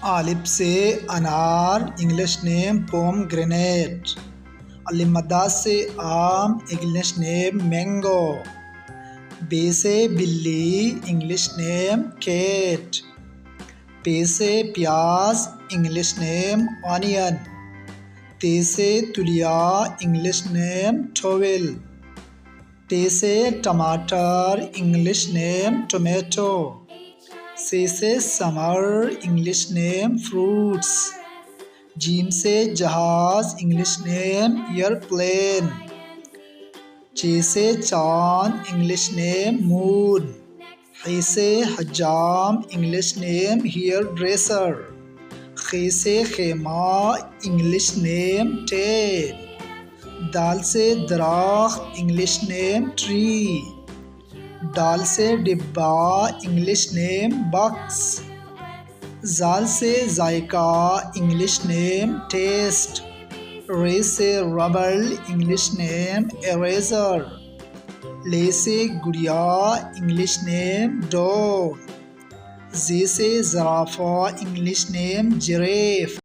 आलिफ से अनार, English name pomegranate. अलिमदा से आम, इंग्लिश नेम मैंगो। बे से बिल्ली, इंग्लिश नेम कैट। पे से प्याज, इंग्लिश नेम ऑनियन। ते से तुलिया, इंग्लिश नेम टोवेल। टे से टमाटर, इंग्लिश नेम टोमेटो। से summer, English name fruits. Gym से जहाज, इंग्लिश नेम एयरप्लेन। चे से चांद, इंग्लिश नेम मून। हे से हजाम, इंग्लिश नेम हेयर ड्रेसर। खे से खेमा, इंग्लिश नेम टेन। दाल से दरख्त, इंग्लिश नेम ट्री। दाल से डिब्बा, इंग्लिश नेम बॉक्स। जाल से जायका, इंग्लिश नेम टेस्ट। रे से रबर, इंग्लिश नेम इरेजर। ले से गुड़िया, इंग्लिश नेम डॉग। जे से ज़राफ़ा, इंग्लिश नेम जिराफ।